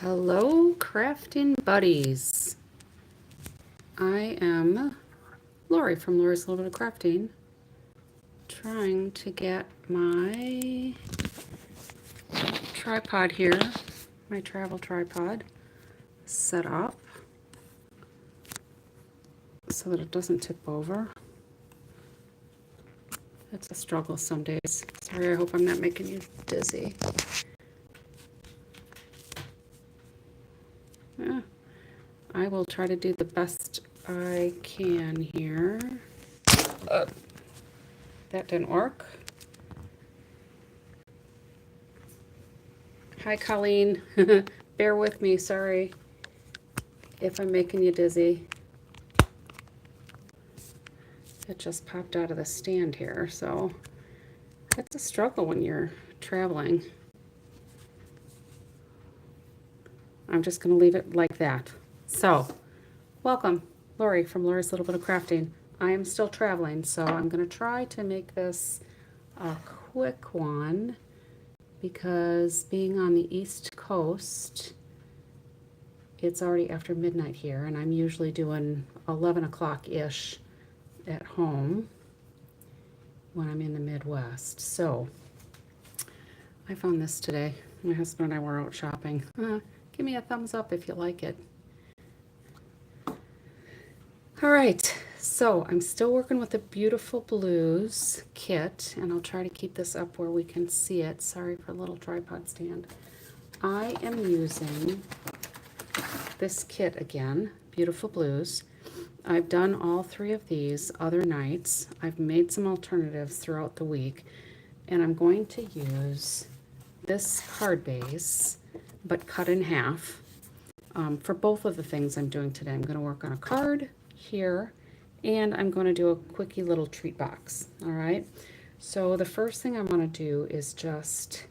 Hello, crafting buddies. I am Lori from Lori's Little Bit of Crafting, trying to get my tripod here, my travel tripod, set up so that it doesn't tip over. It's a struggle some days. Sorry, I hope I'm not making you dizzy. Yeah, I will try to do the best I can here. That didn't work. Hi, Colleen. Bear with me. Sorry if I'm making you dizzy. It just popped out of the stand here, so it's a struggle when you're traveling. I'm just going to leave it like that. So, welcome, Lori from Lori's Little Bit of Crafting. I am still traveling, so I'm going to try to make this a quick one because being on the East Coast, it's already after midnight here, and I'm usually doing 11 o'clock-ish at home when I'm in the Midwest. So I found this today. My husband and I were out shopping. Give me a thumbs up if you like it. All right, so I'm still working with the Beautiful Blues kit, and I'll try to keep this up where we can see it. Sorry for a little tripod stand. I am using this kit again, Beautiful Blues. I've done all three of these other nights. I've made some alternatives throughout the week, and I'm going to use this card base, but cut in half. For both of the things I'm doing today, I'm going to work on a card here, and I'm going to do a quickie little treat box. All right, so the first thing I want to do is just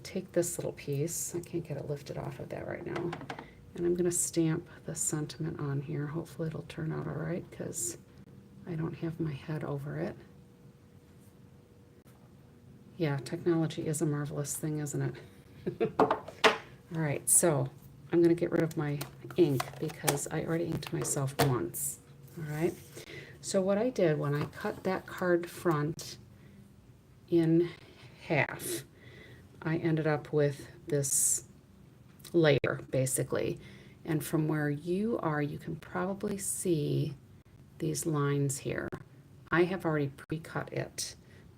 take this little piece. I can't get it lifted off of that right now. And I'm going to stamp the sentiment on here. Hopefully it'll turn out all right because I don't have my head over it. Yeah, technology is a marvelous thing, isn't it? All right, so I'm going to get rid of my ink because I already inked myself once. All right, so what I did when I cut that card front in half, I ended up with this layer basically, and from where you are you can probably see these lines here. I have already pre-cut it.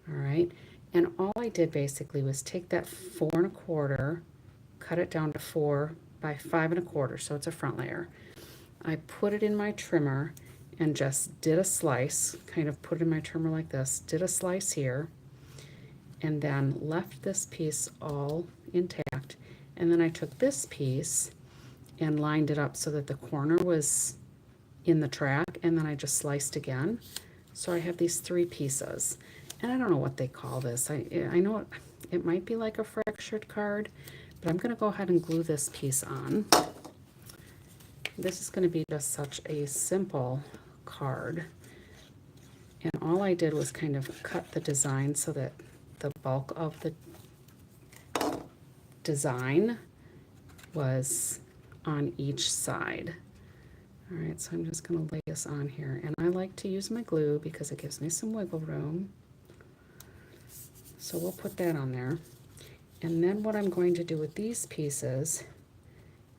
All right, and all I did basically was take that 4 1/4, cut it down to 4 by 5 1/4, so it's a front layer. I put it in my trimmer and just did a slice, kind of put it in my trimmer like this, did a slice here, and then left this piece all intact. And then I took this piece and lined it up so that the corner was in the track, and then I just sliced again. So I have these 3 pieces, and I don't know what they call this. I know it might be like a fractured card, but I'm going to go ahead and glue this piece on. This is going to be just such a simple card, and all I did was kind of cut the design so that the bulk of the design was on each side. All right, so I'm just going to lay this on here, and I like to use my glue because it gives me some wiggle room. So we'll put that on there. And then what I'm going to do with these pieces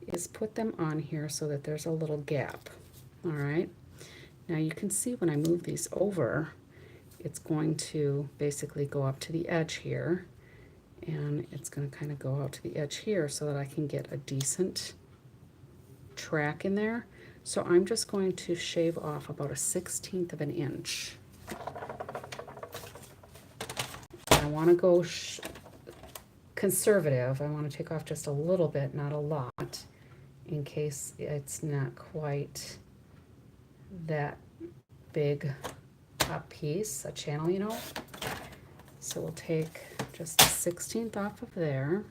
is put them on here so that there's a little gap. All right, now you can see when I move these over, it's going to basically go up to the edge here, and it's going to kind of go out to the edge here so that I can get a decent track in there. So I'm just going to shave off about a 1/16 of an inch. I want to go conservative. I want to take off just a little bit, not a lot, in case it's not quite that big a piece, a channel, you know. So we'll take just a 1/16 off of there,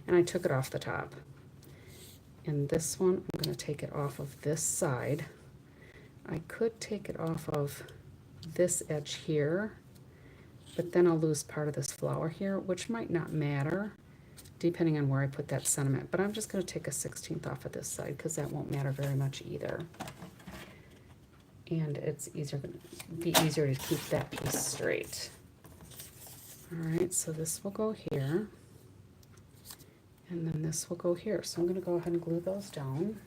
and I took it off the top. And this one, I'm going to take it off of this side. I could take it off of this edge here, but then I'll lose part of this flower here, which might not matter. depending on where I put that sentiment. But I'm just going to take a 1/16 off of this side because that won't matter very much either. And it's be easier to keep that piece straight. All right, so this will go here. And then this will go here. So I'm going to go ahead and glue those down.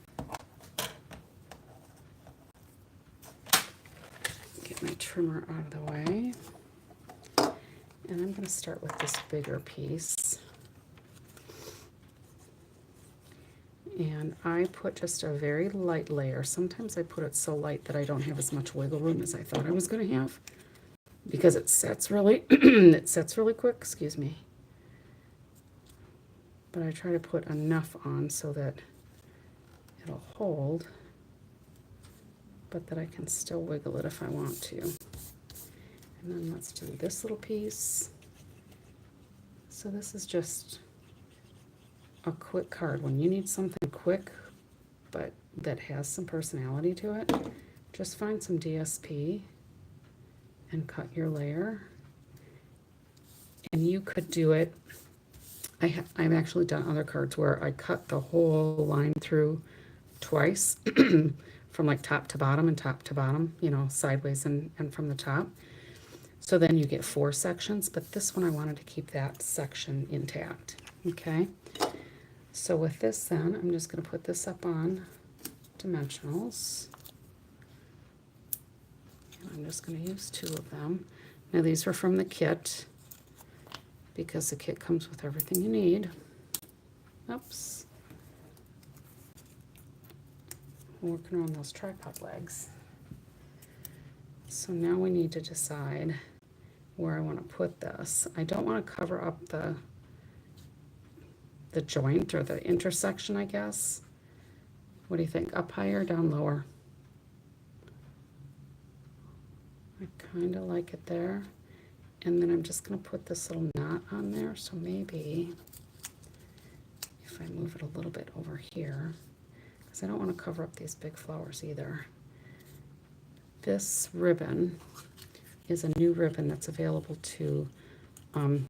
Get my trimmer out of the way. And I'm going to start with this bigger piece. And I put just a very light layer. Sometimes I put it so light that I don't have as much wiggle room as I thought I was going to have. Because it sets really, it sets really quick, excuse me. But I try to put enough on so that it'll hold, but that I can still wiggle it if I want to. And then let's do this little piece. So this is just a quick card. When you need something quick, but that has some personality to it, just find some DSP and cut your layer. And you could do it, I've actually done other cards where I cut the whole line through twice from like top to bottom and top to bottom, you know, sideways and from the top. So then you get 4 sections, but this one I wanted to keep that section intact. Okay, so with this then, I'm just going to put this up on dimensionals. And I'm just going to use 2 of them. Now these were from the kit, because the kit comes with everything you need. Oops. I'm working on those tripod legs. So now we need to decide where I want to put this. I don't want to cover up the joint or the intersection, I guess. What do you think? Up higher or down lower? I kind of like it there. And then I'm just going to put this little knot on there. So maybe if I move it a little bit over here, because I don't want to cover up these big flowers either. This ribbon is a new ribbon that's available to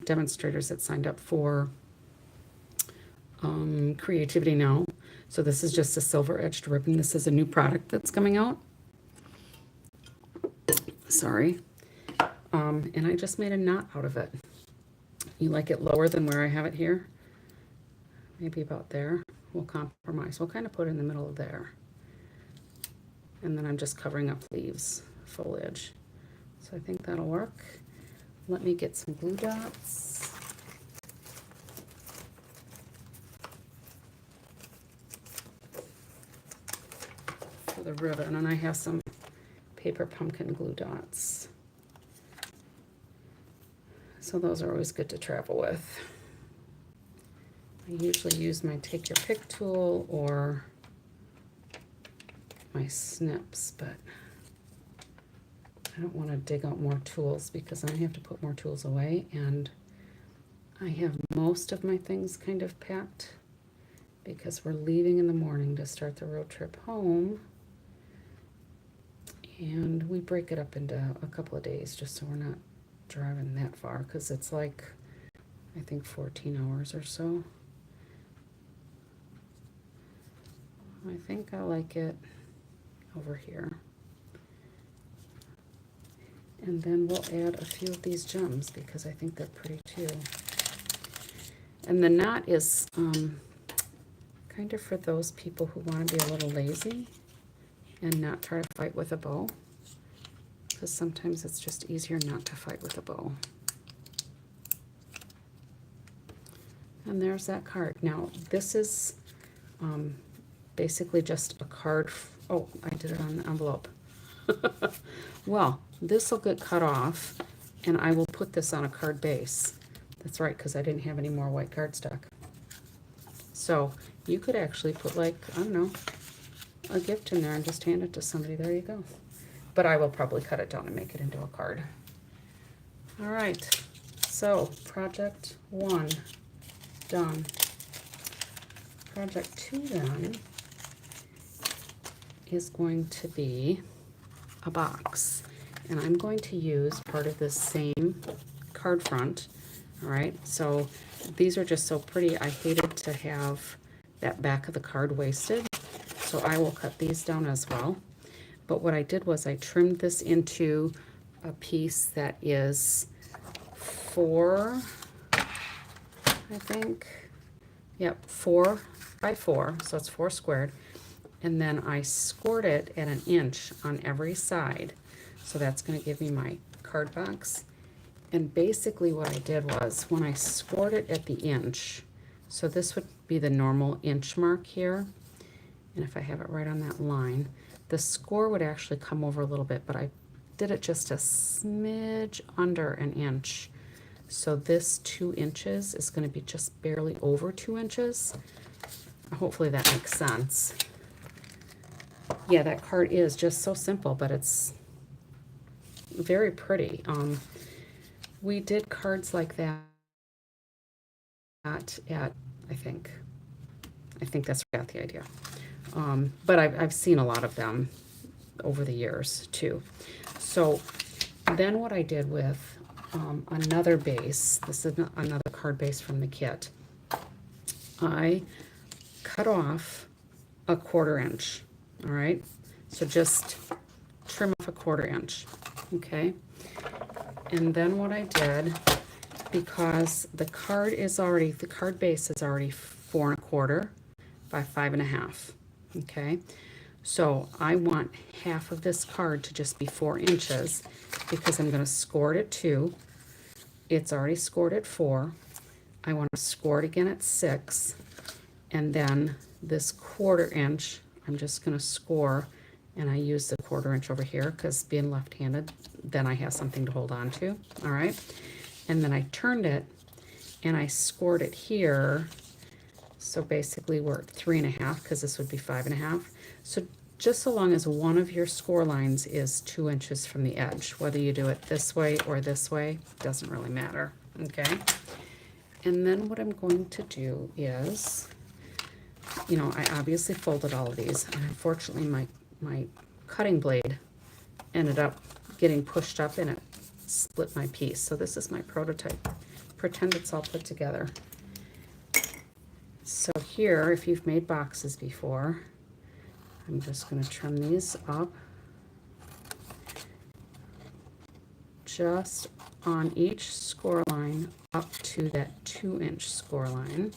demonstrators that signed up for Creativity Now. So this is just a silver edged ribbon. This is a new product that's coming out. Sorry. And I just made a knot out of it. You like it lower than where I have it here? Maybe about there. We'll compromise. We'll kind of put it in the middle of there. And then I'm just covering up leaves, foliage. So I think that'll work. Let me get some glue dots. For the ribbon, and I have some paper pumpkin glue dots. So those are always good to travel with. I usually use my take your pick tool or my snips, but I don't want to dig out more tools because then I have to put more tools away, and I have most of my things kind of packed because we're leaving in the morning to start the road trip home. And we break it up into a couple of days just so we're not driving that far, because it's like, I think 14 hours or so. I think I like it over here. And then we'll add a few of these gems because I think they're pretty too. And the knot is kind of for those people who want to be a little lazy and not try to fight with a bow, because sometimes it's just easier not to fight with a bow. And there's that card. Now this is basically just a card. Oh, I did it on the envelope. Well, this will get cut off and I will put this on a card base. That's right, because I didn't have any more white cardstock. So you could actually put, like, I don't know, a gift in there and just hand it to somebody. There you go. But I will probably cut it down and make it into a card. All right, so project 1 done. Project 2 then is going to be a box, and I'm going to use part of this same card front. All right, so these are just so pretty. I hated to have that back of the card wasted, so I will cut these down as well. But what I did was I trimmed this into a piece that is 4, I think. Yep, 4 by 4, so it's 4 squared. And then I scored it at 1 inch on every side. So that's going to give me my card box. And basically what I did was when I scored it at the inch, so this would be the normal inch mark here. And if I have it right on that line, the score would actually come over a little bit, but I did it just a smidge under 1 inch. So this 2 inches is going to be just barely over 2 inches. Hopefully that makes sense. Yeah, that card is just so simple, but it's very pretty. We did cards like that at I think that's where I got the idea. But I've seen a lot of them over the years too. So then what I did with another base, this is another card base from the kit, I cut off a 1/4 inch. All right, so just trim off a 1/4 inch. Okay, and then what I did, because the card base is already 4 1/4 by 5 1/2. Okay, so I want half of this card to just be 4 inches because I'm going to score it at 2. It's already scored at 4. I want to score it again at 6, and then this 1/4 inch I'm just going to score, and I use the 1/4 inch over here because being left-handed, then I have something to hold on to. All right, and then I turned it and I scored it here. So basically we're at 3 1/2 because this would be 5 1/2. So just so long as one of your score lines is 2 inches from the edge, whether you do it this way or this way, doesn't really matter. Okay, and then what I'm going to do is, you know, I obviously folded all of these, and unfortunately my cutting blade ended up getting pushed up and it split my piece. So this is my prototype. Pretend it's all put together. So here, if you've made boxes before, I'm just going to trim these up just on each score line up to that 2 inch score line.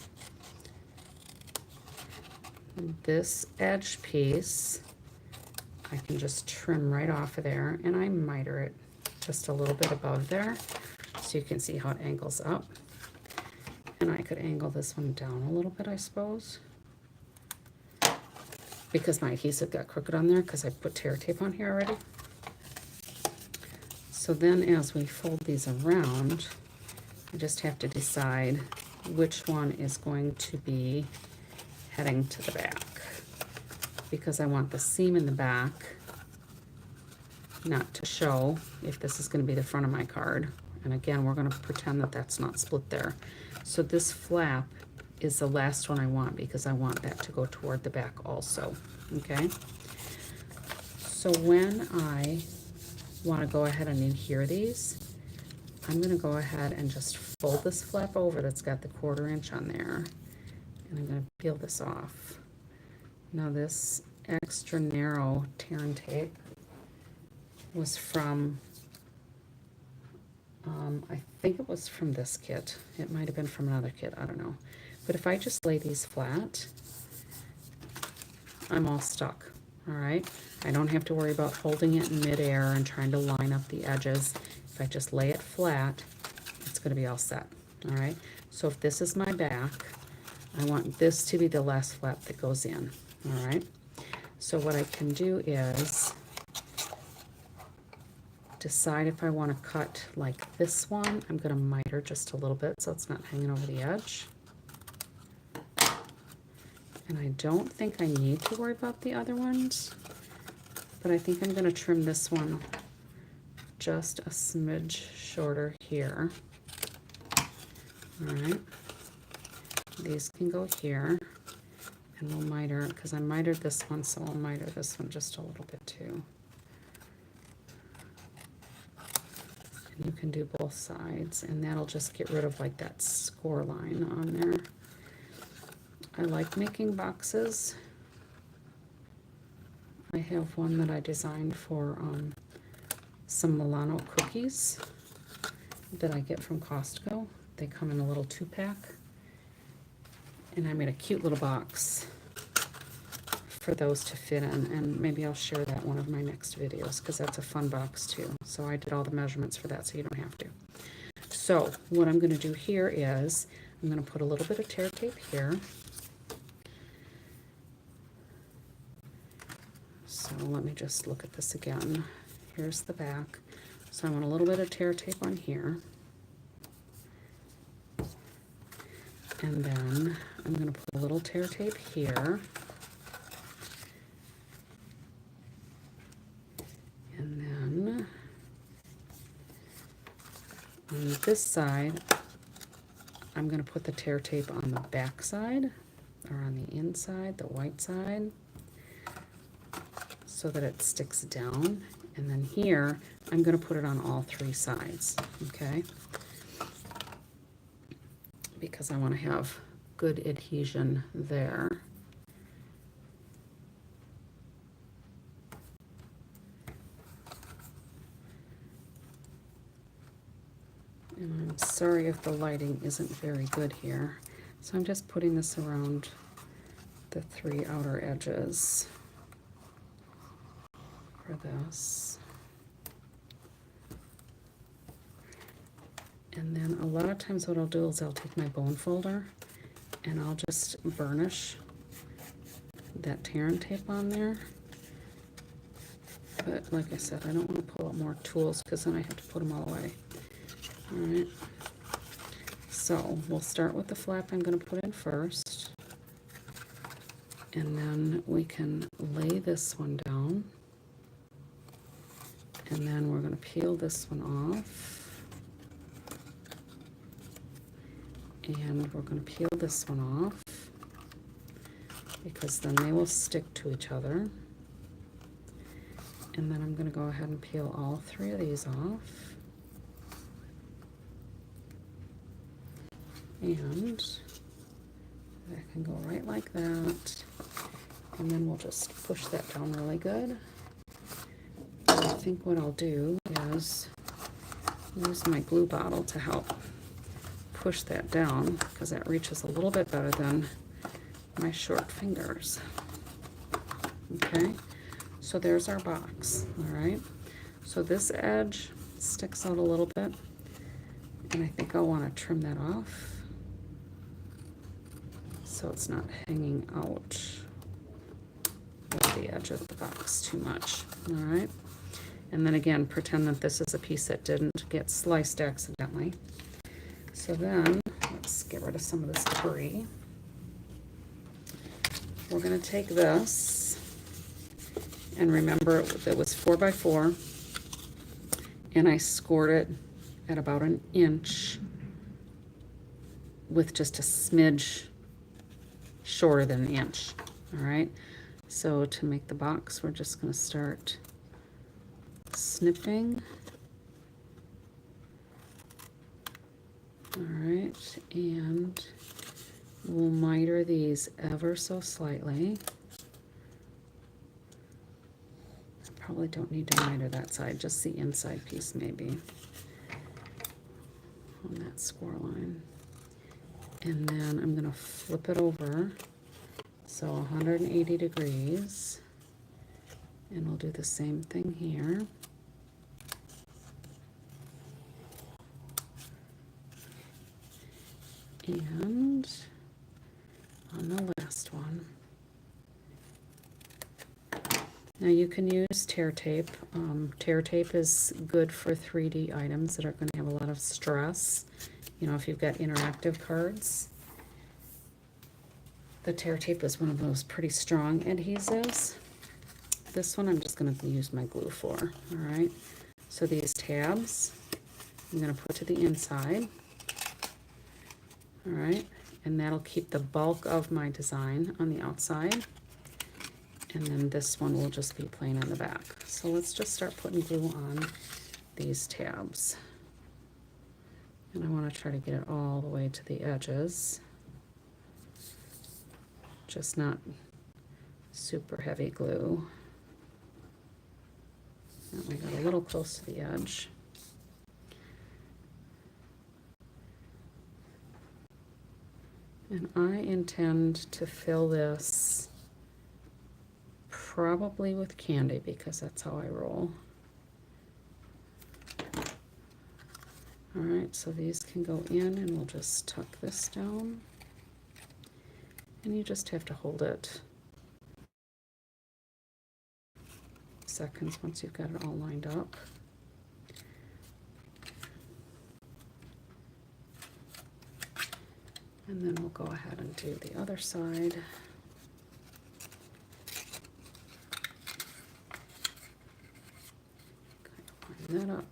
This edge piece I can just trim right off of there, and I miter it just a little bit above there so you can see how it angles up. And I could angle this one down a little bit, I suppose, because my adhesive got crooked on there because I put tear tape on here already. So then as we fold these around, I just have to decide which one is going to be heading to the back, because I want the seam in the back not to show if this is going to be the front of my card. And again, we're going to pretend that that's not split there. So this flap is the last one I want because I want that to go toward the back also. Okay, so when I want to go ahead and adhere these, I'm going to go ahead and just fold this flap over that's got the 1/4 inch on there, and I'm going to peel this off. Now this extra narrow tear and tape was from, I think it was from this kit. It might have been from another kit, I don't know. But if I just lay these flat, I'm all stuck, all right? I don't have to worry about holding it in midair and trying to line up the edges. If I just lay it flat, it's gonna be all set, all right? So if this is my back, I want this to be the last flap that goes in, all right? So what I can do is decide if I want to cut like this one. I'm going to miter just a little bit so it's not hanging over the edge. And I don't think I need to worry about the other ones, but I think I'm going to trim this one just a smidge shorter here. All right, these can go here, and we'll miter, because I mitered this one, so I'll miter this one just a little bit too. And you can do both sides, and that'll just get rid of like that score line on there. I like making boxes. I have one that I designed for some Milano cookies that I get from Costco. They come in a little 2-pack. And I made a cute little box for those to fit in, and maybe I'll share that one of my next videos because that's a fun box too. So I did all the measurements for that so you don't have to. So what I'm going to do here is I'm going to put a little bit of tear tape here. So let me just look at this again. Here's the back. So I want a little bit of tear tape on here. And then I'm going to put a little tear tape here. And then on this side, I'm going to put the tear tape on the back side, or on the inside, the white side, so that it sticks down. And then here, I'm going to put it on all 3 sides, okay? Because I want to have good adhesion there. And I'm sorry if the lighting isn't very good here. So I'm just putting this around the 3 outer edges for this. And then a lot of times what I'll do is I'll take my bone folder and I'll just burnish that tear and tape on there. But like I said, I don't want to pull out more tools because then I have to put them all away. Alright, so we'll start with the flap I'm going to put in first. And then we can lay this one down. And then we're going to peel this one off. And we're going to peel this one off because then they will stick to each other. And then I'm going to go ahead and peel all 3 of these off. And that can go right like that. And then we'll just push that down really good. And I think what I'll do is use my glue bottle to help push that down because that reaches a little bit better than my short fingers. Okay, so there's our box. All right, so this edge sticks out a little bit, and I think I'll want to trim that off so it's not hanging out with the edge of the box too much. All right, and then again, pretend that this is a piece that didn't get sliced accidentally. So then, let's get rid of some of this debris. We're going to take this, and remember it was 4x4, and I scored it at about 1 inch with just a smidge shorter than 1 inch. All right, so to make the box, we're just going to start snipping. All right, and we'll miter these ever so slightly. I probably don't need to miter that side, just the inside piece maybe on that score line. And then I'm going to flip it over, so 180 degrees, and we'll do the same thing here. And on the last one. Now you can use tear tape. Tear tape is good for 3D items that are going to have a lot of stress. You know, if you've got interactive cards. The tear tape is one of those pretty strong adhesives. This one I'm just going to use my glue for. All right. So these tabs I'm going to put to the inside. All right, and that'll keep the bulk of my design on the outside. And then this one will just be plain on the back. So let's just start putting glue on these tabs. And I want to try to get it all the way to the edges. Just not super heavy glue. And we got a little close to the edge. And I intend to fill this probably with candy because that's how I roll. All right, so these can go in and we'll just tuck this down. And you just have to hold it seconds once you've got it all lined up. And then we'll go ahead and do the other side. Kind of line that up.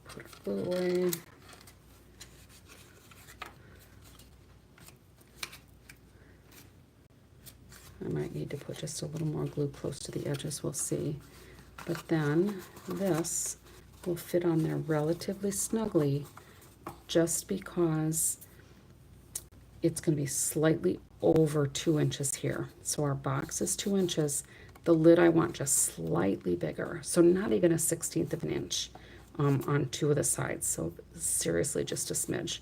Put our glue away. I might need to put just a little more glue close to the edges, we'll see. But then this will fit on there relatively snugly just because it's going to be slightly over 2 inches here. So our box is 2 inches. The lid I want just slightly bigger. So not even a 1/16 of an inch on 2 of the sides. So seriously, just a smidge.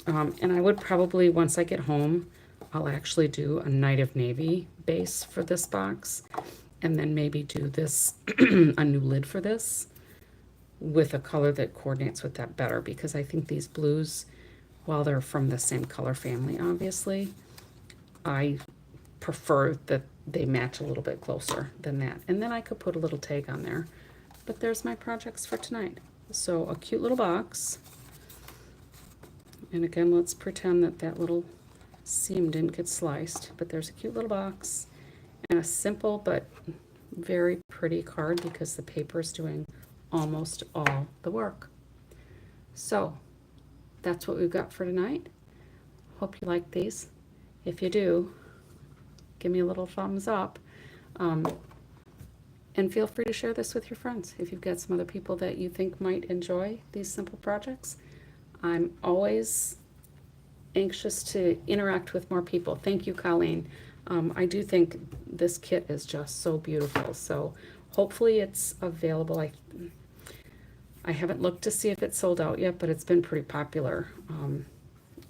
And I would probably, once I get home, I'll actually do a Night of Navy base for this box. And then maybe do this, a new lid for this, with a color that coordinates with that better, because I think these blues, while they're from the same color family, obviously, I prefer that they match a little bit closer than that. And then I could put a little tag on there. But there's my projects for tonight. So a cute little box. And again, let's pretend that that little seam didn't get sliced, but there's a cute little box and a simple but very pretty card because the paper is doing almost all the work. So that's what we've got for tonight. Hope you like these. If you do, give me a little thumbs up. And feel free to share this with your friends if you've got some other people that you think might enjoy these simple projects. I'm always anxious to interact with more people. Thank you, Colleen. I do think this kit is just so beautiful. So hopefully it's available. I haven't looked to see if it's sold out yet, but it's been pretty popular.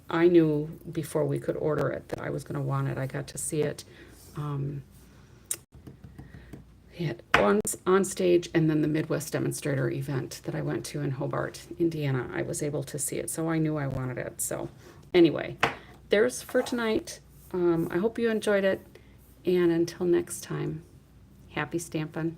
I knew before we could order it that I was going to want it. I got to see it on stage, and then the Midwest Demonstrator event that I went to in Hobart, Indiana. I was able to see it, so I knew I wanted it. So anyway, there's for tonight. I hope you enjoyed it, and until next time, happy stamping.